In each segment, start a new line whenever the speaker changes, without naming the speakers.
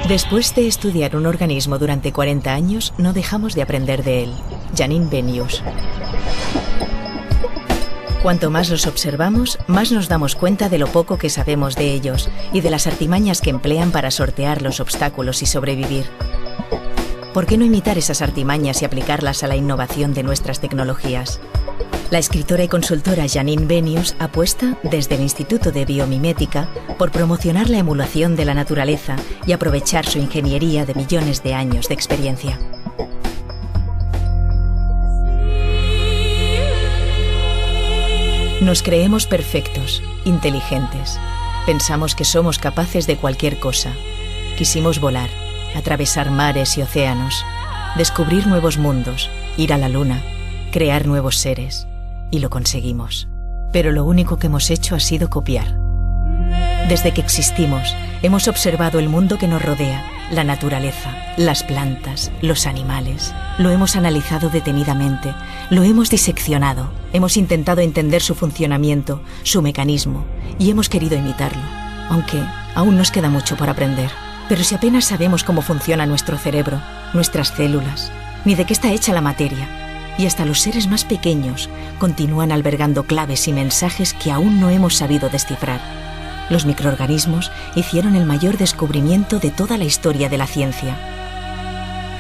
Después de estudiar un organismo durante 40 años, no dejamos de aprender de él. Janine Benyus. Cuanto más los observamos, más nos damos cuenta de lo poco que sabemos de ellos y de las artimañas que emplean para sortear los obstáculos y sobrevivir. ¿Por qué no imitar esas artimañas y aplicarlas a la innovación de nuestras tecnologías? La escritora y consultora Janine Benyus apuesta, desde el Instituto de Biomimética, por promocionar la emulación de la naturaleza y aprovechar su ingeniería de millones de años de experiencia. Nos creemos perfectos, inteligentes. Pensamos que somos capaces de cualquier cosa. Quisimos volar, atravesar mares y océanos, descubrir nuevos mundos, ir a la luna, crear nuevos seres. Y lo conseguimos. Pero lo único que hemos hecho ha sido copiar. Desde que existimos, hemos observado el mundo que nos rodea, la naturaleza, las plantas, los animales. Lo hemos analizado detenidamente, lo hemos diseccionado, hemos intentado entender su funcionamiento, su mecanismo, y hemos querido imitarlo. Aunque aún nos queda mucho por aprender. Pero si apenas sabemos cómo funciona nuestro cerebro, nuestras células, ni de qué está hecha la materia, y hasta los seres más pequeños continúan albergando claves y mensajes que aún no hemos sabido descifrar. Los microorganismos hicieron el mayor descubrimiento de toda la historia de la ciencia.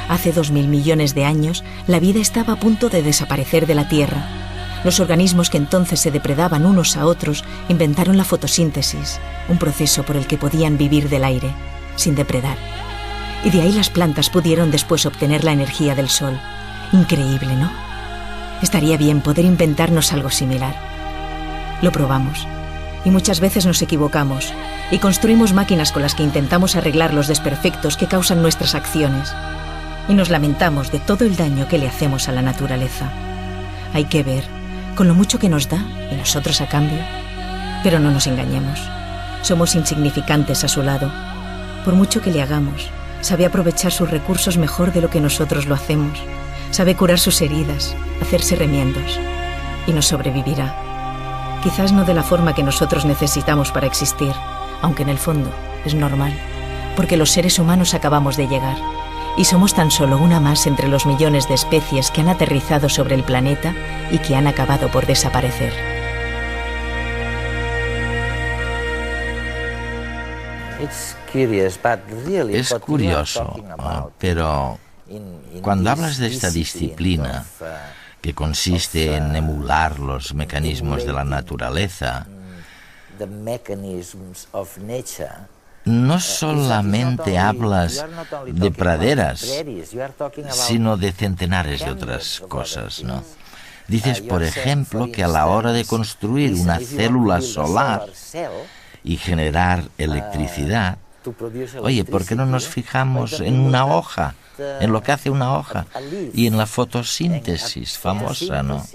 Hace 2000 millones de años, la vida estaba a punto de desaparecer de la Tierra. Los organismos que entonces se depredaban unos a otros inventaron la fotosíntesis, un proceso por el que podían vivir del aire, sin depredar. Y de ahí las plantas pudieron después obtener la energía del sol. Increíble, ¿no? Estaría bien poder inventarnos algo similar. Lo probamos. Y muchas veces nos equivocamos. Y construimos máquinas con las que intentamos arreglar los desperfectos que causan nuestras acciones. Y nos lamentamos de todo el daño que le hacemos a la naturaleza. Hay que ver, con lo mucho que nos da, y nosotros a cambio. Pero no nos engañemos. Somos insignificantes a su lado. Por mucho que le hagamos, sabe aprovechar sus recursos mejor de lo que nosotros lo hacemos. Sabe curar sus heridas, hacerse remiendos, y nos sobrevivirá. Quizás no de la forma que nosotros necesitamos para existir, aunque en el fondo es normal, porque los seres humanos acabamos de llegar, y somos tan solo una más entre los millones de especies que han aterrizado sobre el planeta y que han acabado por desaparecer.
Es curioso, pero cuando hablas de esta disciplina, que consiste en emular los mecanismos de la naturaleza, no solamente hablas de praderas, sino de centenares de otras cosas, ¿no? Dices, por ejemplo, que a la hora de construir una célula solar y generar electricidad, oye, ¿por qué no nos fijamos en una hoja, en lo que hace una hoja y en la fotosíntesis famosa, ¿no?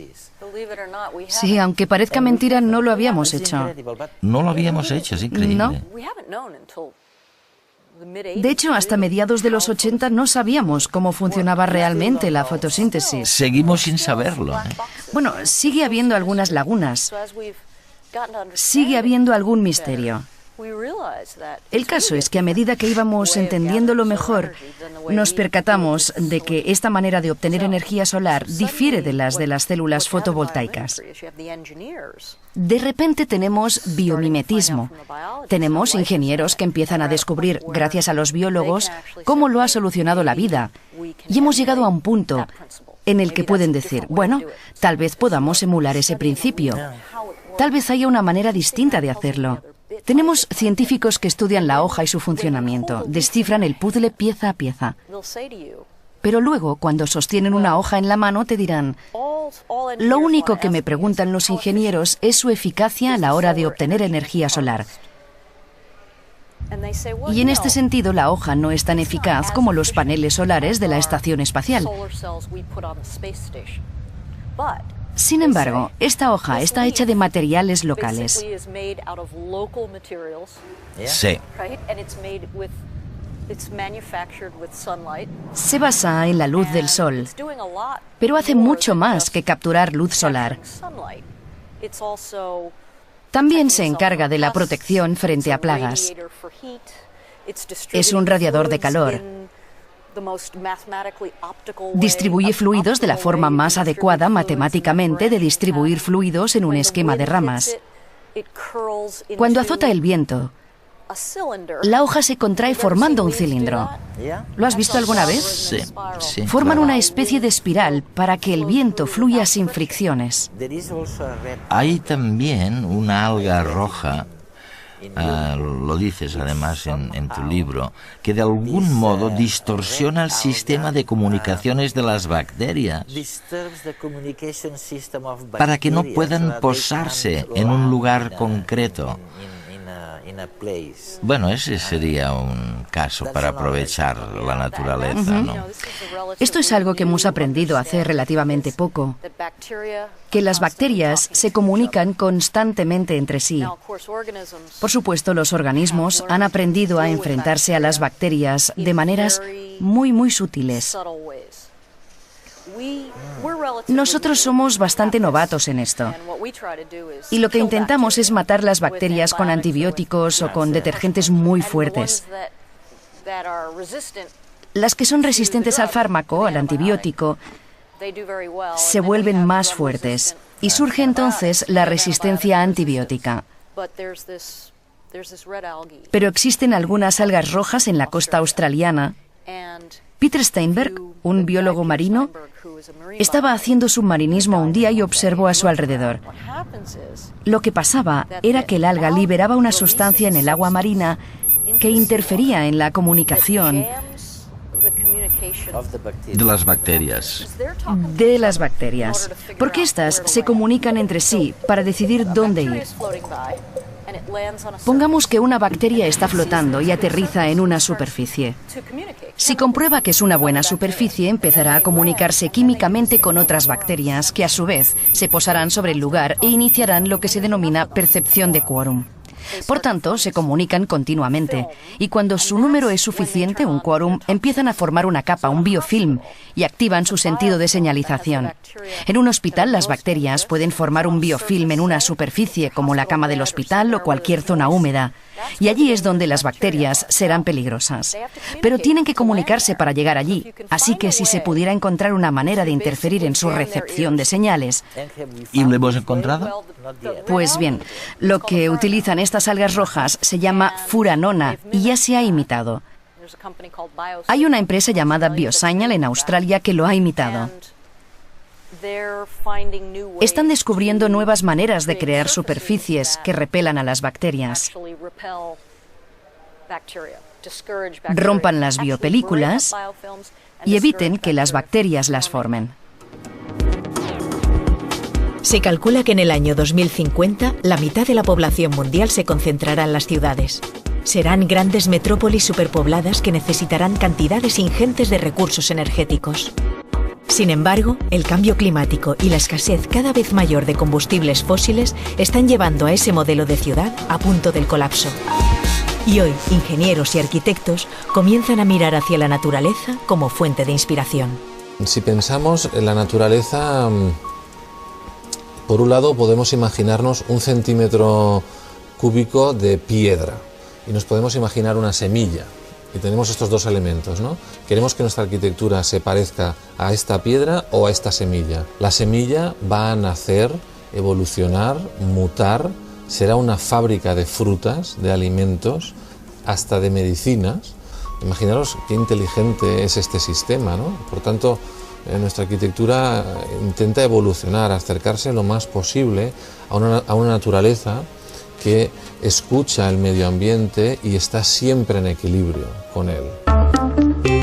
Sí, aunque parezca mentira, no lo habíamos hecho.
No lo habíamos hecho, es increíble.
No. De hecho, hasta mediados de los 80 no sabíamos cómo funcionaba realmente la fotosíntesis.
Seguimos sin saberlo, ¿eh?
Bueno, sigue habiendo algunas lagunas. Sigue habiendo algún misterio. El caso es que a medida que íbamos entendiéndolo mejor, nos percatamos de que esta manera de obtener energía solar difiere de las células fotovoltaicas. De repente tenemos biomimetismo. Tenemos ingenieros que empiezan a descubrir, gracias a los biólogos, cómo lo ha solucionado la vida. Y hemos llegado a un punto en el que pueden decir, bueno, tal vez podamos emular ese principio. Tal vez haya una manera distinta de hacerlo. Tenemos científicos que estudian la hoja y su funcionamiento, descifran el puzzle pieza a pieza. Pero luego, cuando sostienen una hoja en la mano, te dirán, lo único que me preguntan los ingenieros es su eficacia a la hora de obtener energía solar. Y en este sentido, la hoja no es tan eficaz como los paneles solares de la estación espacial. Sin embargo, esta hoja está hecha de materiales locales.
Sí.
Se basa en la luz del sol, pero hace mucho más que capturar luz solar. También se encarga de la protección frente a plagas. Es un radiador de calor. Distribuye fluidos de la forma más adecuada matemáticamente de distribuir fluidos en un esquema de ramas. Cuando azota el viento, la hoja se contrae formando un cilindro. ¿Lo has visto alguna vez?
Sí.
Forman una especie de espiral para que el viento fluya sin fricciones.
Hay también una alga roja, lo dices además en tu libro, que de algún modo distorsiona el sistema de comunicaciones de las bacterias para que no puedan posarse en un lugar concreto. Bueno, ese sería un caso para aprovechar la naturaleza, ¿no?
Esto es algo que hemos aprendido hace relativamente poco, que las bacterias se comunican constantemente entre sí. Por supuesto, los organismos han aprendido a enfrentarse a las bacterias de maneras muy sutiles. Nosotros somos bastante novatos en esto. Y lo que intentamos es matar las bacterias con antibióticos o con detergentes muy fuertes. Las que son resistentes al fármaco, al antibiótico, se vuelven más fuertes. Y surge entonces la resistencia antibiótica. Pero existen algunas algas rojas en la costa australiana. Peter Steinberg, un biólogo marino, estaba haciendo submarinismo un día y observó a su alrededor. Lo que pasaba era que el alga liberaba una sustancia en el agua marina que interfería en la comunicación
De las bacterias.
de las bacterias, porque éstas se comunican entre sí para decidir dónde ir. Pongamos que una bacteria está flotando y aterriza en una superficie. Si comprueba que es una buena superficie, empezará a comunicarse químicamente con otras bacterias que a su vez se posarán sobre el lugar e iniciarán lo que se denomina percepción de quórum. Por tanto, se comunican continuamente y cuando su número es suficiente, un quórum, empiezan a formar una capa, un biofilm, y activan su sentido de señalización. En un hospital, las bacterias pueden formar un biofilm en una superficie, como la cama del hospital o cualquier zona húmeda, y allí es donde las bacterias serán peligrosas. Pero tienen que comunicarse para llegar allí, así que si se pudiera encontrar una manera de interferir en su recepción de señales...
¿Y lo hemos encontrado?
Pues bien, lo que utilizan estas algas rojas se llama furanona y ya se ha imitado. Hay una empresa llamada Biosignal en Australia que lo ha imitado. Están descubriendo nuevas maneras de crear superficies que repelan a las bacterias. Rompan las biopelículas y eviten que las bacterias las formen.
Se calcula que en el año 2050 la mitad de la población mundial se concentrará en las ciudades. Serán grandes metrópolis superpobladas que necesitarán cantidades ingentes de recursos energéticos. Sin embargo, el cambio climático y la escasez cada vez mayor de combustibles fósiles están llevando a ese modelo de ciudad a punto del colapso. Y hoy, ingenieros y arquitectos comienzan a mirar hacia la naturaleza como fuente de inspiración.
Si pensamos en la naturaleza, por un lado podemos imaginarnos un centímetro cúbico de piedra y nos podemos imaginar una semilla. Y tenemos estos dos elementos, ¿no? Queremos que nuestra arquitectura se parezca a esta piedra o a esta semilla. La semilla va a nacer, evolucionar, mutar, será una fábrica de frutas, de alimentos, hasta de medicinas. Imaginaros qué inteligente es este sistema, ¿no? Por tanto, nuestra arquitectura intenta evolucionar, acercarse lo más posible a una naturaleza que escucha el medio ambiente y está siempre en equilibrio con él.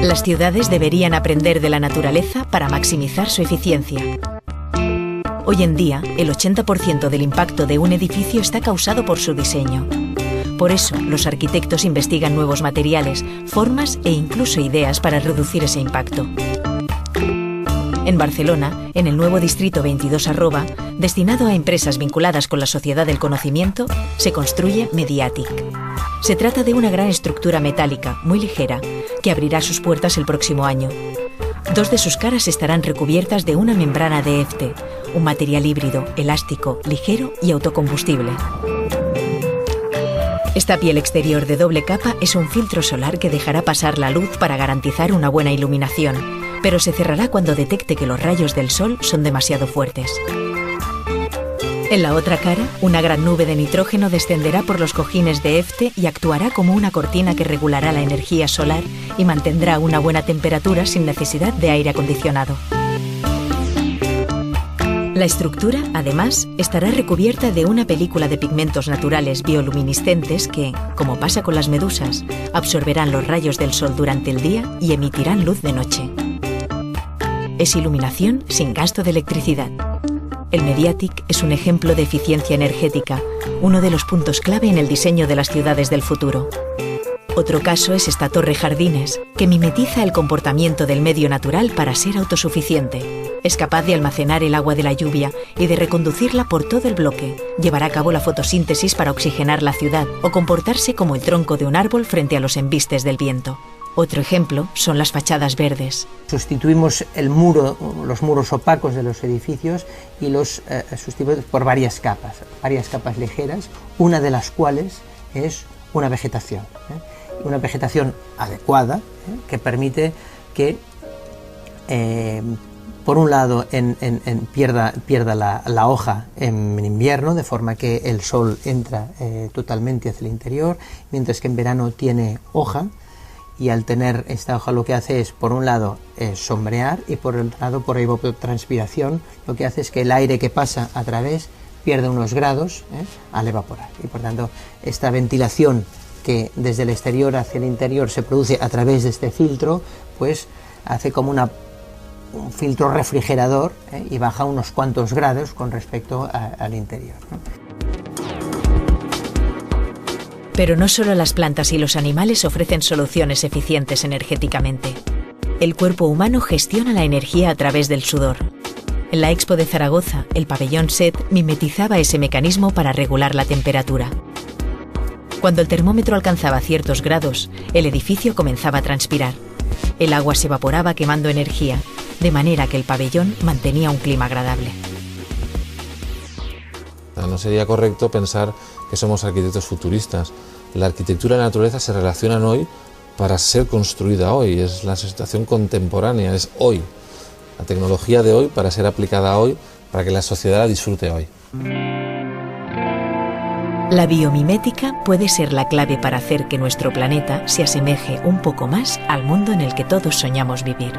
Las ciudades deberían aprender de la naturaleza para maximizar su eficiencia. Hoy en día, el 80% del impacto de un edificio está causado por su diseño. Por eso, los arquitectos investigan nuevos materiales, formas e incluso ideas para reducir ese impacto. En Barcelona, en el nuevo distrito 22 Arroba, destinado a empresas vinculadas con la sociedad del conocimiento, se construye Mediatic. Se trata de una gran estructura metálica, muy ligera, que abrirá sus puertas el próximo año. 2 de sus caras estarán recubiertas de una membrana de EFTE, un material híbrido, elástico, ligero y autocombustible. Esta piel exterior de doble capa es un filtro solar que dejará pasar la luz para garantizar una buena iluminación, pero se cerrará cuando detecte que los rayos del sol son demasiado fuertes. En la otra cara, una gran nube de nitrógeno descenderá por los cojines de EFTE y actuará como una cortina que regulará la energía solar y mantendrá una buena temperatura sin necesidad de aire acondicionado. La estructura, además, estará recubierta de una película de pigmentos naturales bioluminiscentes que, como pasa con las medusas, absorberán los rayos del sol durante el día y emitirán luz de noche. Es iluminación sin gasto de electricidad. El Mediatic es un ejemplo de eficiencia energética, uno de los puntos clave en el diseño de las ciudades del futuro. Otro caso es esta torre jardines, que mimetiza el comportamiento del medio natural para ser autosuficiente. Es capaz de almacenar el agua de la lluvia y de reconducirla por todo el bloque. Llevará a cabo la fotosíntesis para oxigenar la ciudad o comportarse como el tronco de un árbol frente a los embistes del viento. Otro ejemplo son las fachadas verdes.
Sustituimos el muro, los muros opacos de los edificios y los sustituimos por varias capas ligeras, una de las cuales es una vegetación. Una vegetación adecuada que permite que, por un lado, pierda la hoja en invierno, de forma que el sol entra totalmente hacia el interior, mientras que en verano tiene hoja. Y al tener esta hoja lo que hace es, por un lado, sombrear y por otro lado, por evapotranspiración, lo que hace es que el aire que pasa a través pierde unos grados al evaporar. Y por tanto, esta ventilación que desde el exterior hacia el interior se produce a través de este filtro, pues hace como un filtro refrigerador y baja unos cuantos grados con respecto al interior, ¿no?
Pero no solo las plantas y los animales ofrecen soluciones eficientes energéticamente. El cuerpo humano gestiona la energía a través del sudor. En la Expo de Zaragoza, el pabellón SET mimetizaba ese mecanismo para regular la temperatura. Cuando el termómetro alcanzaba ciertos grados, el edificio comenzaba a transpirar. El agua se evaporaba quemando energía, de manera que el pabellón mantenía un clima agradable.
No sería correcto pensar que somos arquitectos futuristas. La arquitectura y la naturaleza se relacionan hoy para ser construida hoy, es la situación contemporánea, es hoy. La tecnología de hoy para ser aplicada hoy, para que la sociedad la disfrute hoy.
La biomimética puede ser la clave para hacer que nuestro planeta se asemeje un poco más al mundo en el que todos soñamos vivir.